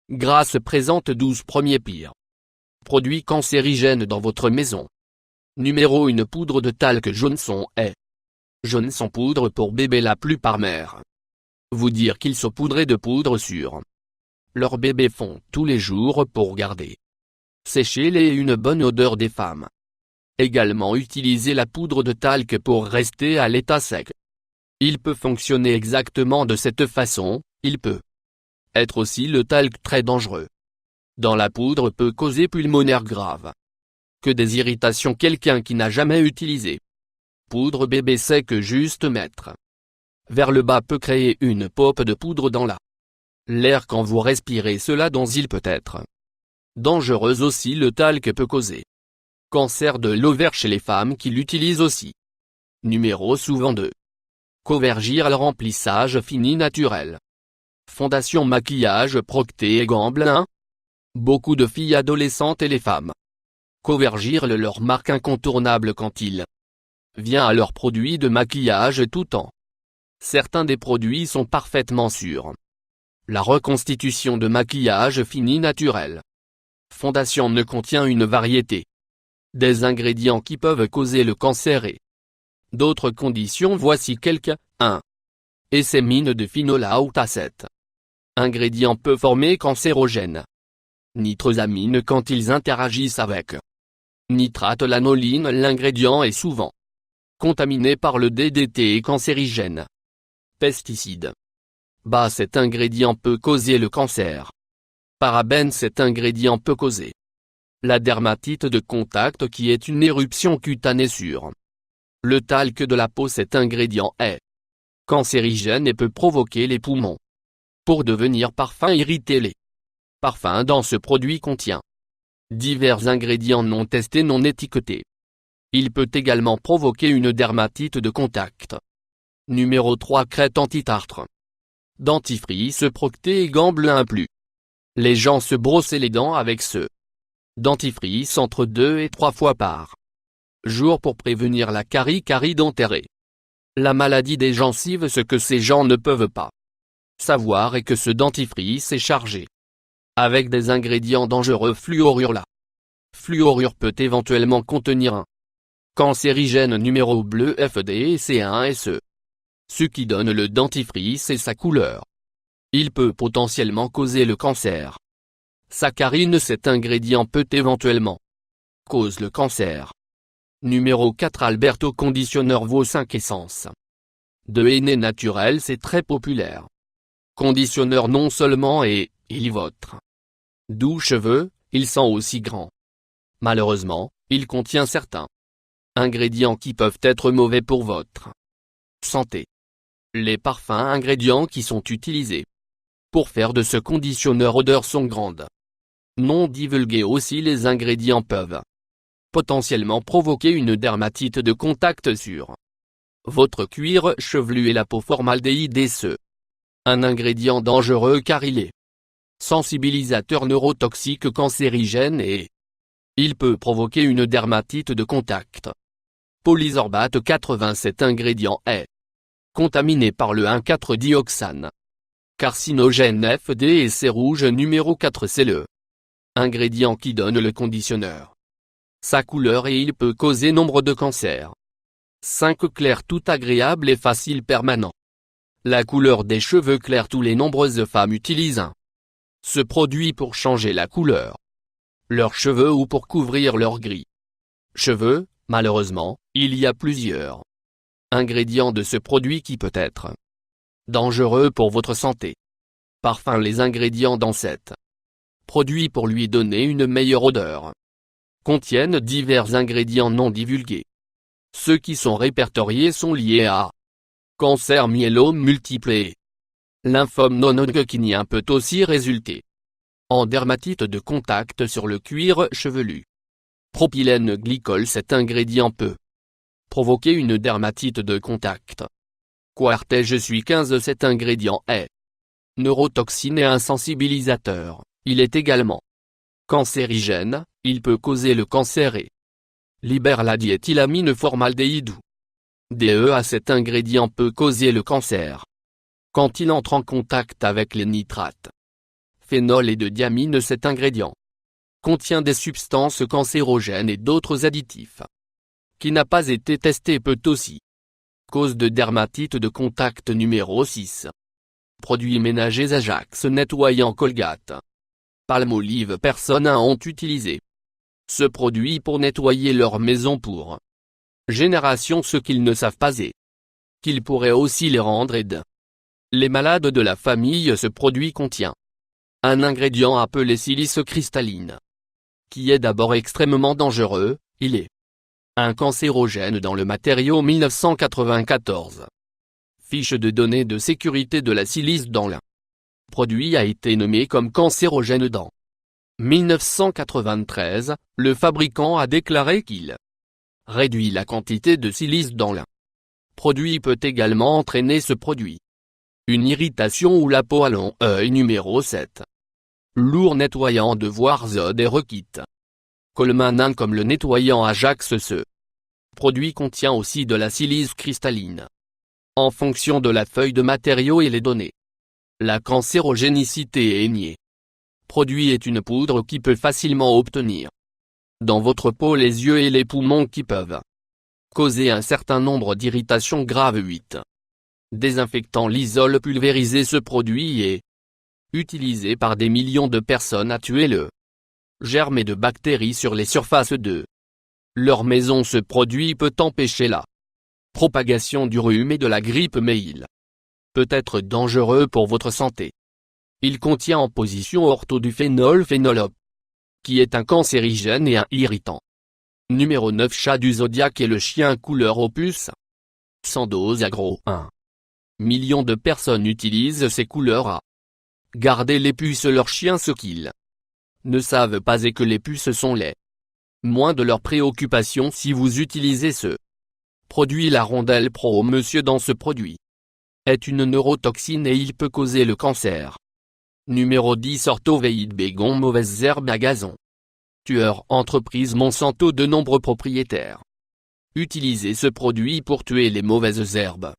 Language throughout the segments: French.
Grasse présente 12 premiers pires produits cancérigènes dans votre maison. Numéro 1. Poudre de talc Johnson & Johnson poudre pour bébé. La plupart mères vous dire qu'ils saupoudrent de poudre sur leurs bébés font tous les jours pour garder sécher une bonne odeur des femmes. Également utiliser la poudre de talc pour rester à l'état sec. Il peut fonctionner exactement de cette façon, il peut être aussi le talc très dangereux. Dans la poudre peut causer pulmonaire grave. Que des irritations. Quelqu'un qui n'a jamais utilisé poudre bébé sait que juste mettre vers le bas peut créer une pop de poudre dans l'air quand vous respirez cela, dont il peut être dangereux. Aussi le talc peut causer cancer de l'ovaire chez les femmes qui l'utilisent aussi. Numéro souvent 2. Covergir le remplissage fini naturel. Fondation maquillage Procter & Gamble. Beaucoup de filles adolescentes et les femmes Covergir leur marque incontournable quand il vient à leurs produits de maquillage tout en. Certains des produits sont parfaitement sûrs. La reconstitution de maquillage fini naturel. Fondation ne contient une variété des ingrédients qui peuvent causer le cancer et d'autres conditions. Voici quelques. 1. Essai mine de phénolate acète. Ingrédients peu formés cancérogènes. Nitrosamine quand ils interagissent avec nitrate lanoline. L'ingrédient est souvent contaminé par le DDT et cancérigène. Pesticides. Cet ingrédient peut causer le cancer. Parabènes. Cet ingrédient peut causer la dermatite de contact qui est une éruption cutanée sur le talc de la peau. Cet ingrédient est cancérigène et peut provoquer les poumons. Pour devenir parfum, irriter les parfums. Dans ce produit contient divers ingrédients non testés, non étiquetés. Il peut également provoquer une dermatite de contact. Numéro 3. Crête anti-tartre. Dentifrice Procter & Gamble. Plus les gens se brossaient les dents avec ce dentifrice entre 2 et 3 fois par jour pour prévenir la carie dentaire et la maladie des gencives. Ce que ces gens ne peuvent pas savoir est que ce dentifrice est chargé avec des ingrédients dangereux. Fluorure. La fluorure peut éventuellement contenir un cancérigène. Numéro bleu FDC1SE. Ce qui donne le dentifrice et sa couleur. Il peut potentiellement causer le cancer. Saccharine. Cet ingrédient peut éventuellement cause le cancer. Numéro 4. Alberto conditionneur vaut 5 essences de henné naturel. C'est très populaire conditionneur non seulement et il votre doux cheveux, il sent aussi grand. Malheureusement, il contient certains ingrédients qui peuvent être mauvais pour votre santé. Les parfums ingrédients qui sont utilisés pour faire de ce conditionneur odeur sont grandes. Non divulgués. Aussi les ingrédients peuvent potentiellement provoquer une dermatite de contact sur votre cuir chevelu et la peau. Formaldéhyde. Un ingrédient dangereux car il est sensibilisateur neurotoxique cancérigène et il peut provoquer une dermatite de contact. Polysorbate 80. Cet ingrédient est contaminé par le 1,4-dioxane carcinogène FD et c'est rouge. Numéro 4. C'est le ingrédient qui donne le conditionneur sa couleur et il peut causer nombre de cancers. 5. Clair tout agréable et facile permanent. La couleur des cheveux clairs. Tous les nombreuses femmes utilisent ce produit pour changer la couleur leurs cheveux ou pour couvrir leurs gris cheveux. Malheureusement, il y a plusieurs ingrédients de ce produit qui peut être dangereux pour votre santé. Parfum. Les ingrédients dans cet produit pour lui donner une meilleure odeur contiennent divers ingrédients non divulgués. Ceux qui sont répertoriés sont liés à cancer, myélome multiple et lymphome non Hodgkinien. Peut aussi résulter en dermatite de contact sur le cuir chevelu. Propylène glycol. Cet ingrédient peut provoquer une dermatite de contact. Quartet. Je suis 15. Cet ingrédient est neurotoxine et insensibilisateur. Il est également cancérigène. Il peut causer le cancer et libère la diéthylamine formaldéhyde ou DEA. Cet ingrédient peut causer le cancer quand il entre en contact avec les nitrates. phénol et de diamine. Cet ingrédient contient des substances cancérogènes et d'autres additifs. Qui n'a pas été testé peut aussi cause de dermatite de contact. Numéro 6. Produits ménagers Ajax nettoyant Colgate. Palmolive. Personnes ont utilisé ce produit pour nettoyer leur maison pour génération. Ce qu'ils ne savent pas est qu'il pourrait aussi les rendre aides. Les malades de la famille. Ce produit contient un ingrédient appelé silice cristalline, qui est d'abord extrêmement dangereux. Il est un cancérogène dans le matériau. 1994. Fiche de données de sécurité de la silice dans le produit a été nommé comme cancérogène dans 1993. Le fabricant a déclaré qu'il réduit la quantité de silice dans le produit. Peut également entraîner ce produit une irritation ou la peau à long œil. Numéro 7. Lourd nettoyant Devoir Zod et Rekit. Coleman. Comme le nettoyant Ajax, ce produit contient aussi de la silice cristalline. En fonction de la feuille de matériau et les données, la cancérogénicité est niée. Produit est une poudre qui peut facilement obtenir dans votre peau, les yeux et les poumons, qui peuvent causer un certain nombre d'irritations graves. 8. Désinfectant Lysol pulvérisé. Ce produit est utilisé par des millions de personnes à tuer le germe et de bactéries sur les surfaces de leur maison. Ce produit peut empêcher la propagation du rhume et de la grippe, mais il peut être dangereux pour votre santé. Il contient en position ortho du phénolope, qui est un cancérigène et un irritant. Numéro 9. Chat du zodiaque et le chien couleur opus. Sans dose agro. 1 million de personnes utilisent ces couleurs à garder les puces leurs chiens. Ce qu'ils ne savent pas est que les puces sont les moins de leurs préoccupations si vous utilisez ce produit. La rondelle Pro Monsieur dans ce produit est une neurotoxine et il peut causer le cancer. Numéro 10. Orthovéide Bégon. Mauvaises herbes à gazon tueur. Entreprise Monsanto. De nombreux propriétaires utilisent ce produit pour tuer les mauvaises herbes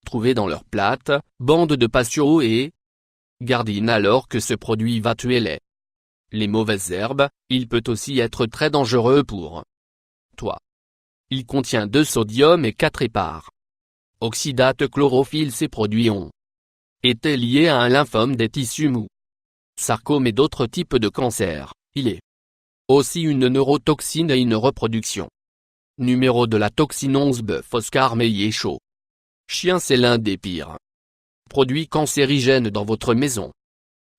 trouvées dans leurs plates, bandes de patio et gardines. Alors que ce produit va tuer les mauvaises herbes, il peut aussi être très dangereux pour toi. Il contient 2 sodium et 4 épars oxydate chlorophylle. Ces produits ont été liés à un lymphome des tissus mous, sarcome et d'autres types de cancers. Il est aussi une neurotoxine et une reproduction. Numéro de la toxine 11. Bœuf. Oscar Meillet chaud. Chien. C'est l'un des pires produits cancérigènes dans votre maison.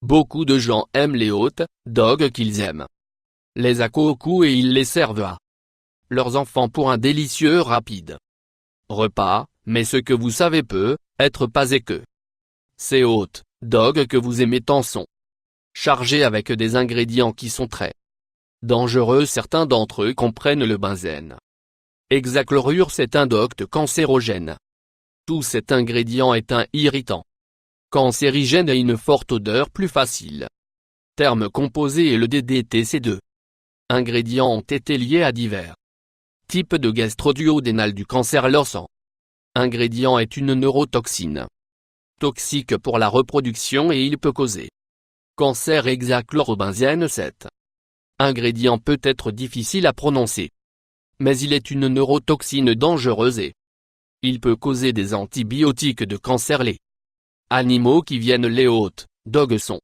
Beaucoup de gens aiment les hot dogs qu'ils aiment les à coco et ils les servent à leurs enfants pour un délicieux rapide repas, mais ce que vous savez peut être pas est que ces hot dogs que vous aimez tant sont chargés avec des ingrédients qui sont très dangereux. Certains d'entre eux comprennent le benzène hexachlorure. C'est un docte cancérogène. Tout cet ingrédient est un irritant cancérigène et une forte odeur plus facile. Terme composé et le DDT. Ces 2 ingrédients ont été liés à divers types de gastro-duodénal du cancer. Leur sang ingrédient est une neurotoxine toxique pour la reproduction et il peut causer cancer. Hexachlorobenzène. Cet ingrédient peut être difficile à prononcer, mais il est une neurotoxine dangereuse et il peut causer des antibiotiques de cancer. Les animaux qui viennent les hot dogs sont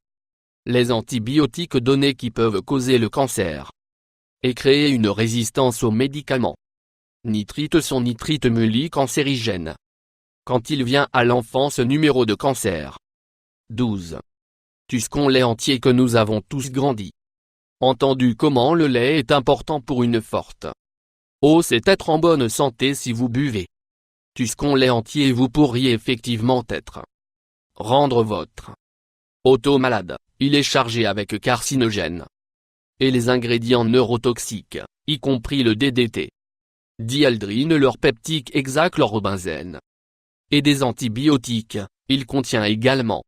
les antibiotiques donnés qui peuvent causer le cancer et créer une résistance aux médicaments. Nitrites. Sont nitrites cancérigène quand il vient à l'enfance. Numéro de cancer 12. Tuscon lait entier. Que nous avons tous grandi entendu comment le lait est important pour une forte eau. C'est être en bonne santé. Si vous buvez Tuscon lait entier, vous pourriez effectivement rendre votre auto malade. Il est chargé avec carcinogènes et les ingrédients neurotoxiques, y compris le DDT, dialdrine, leur peptique hexachlorobenzène et des antibiotiques. Il contient également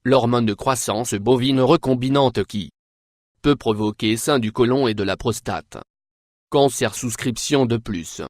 l'hormone de croissance bovine recombinante qui peut provoquer sein du côlon et de la prostate cancer. Souscription de plus.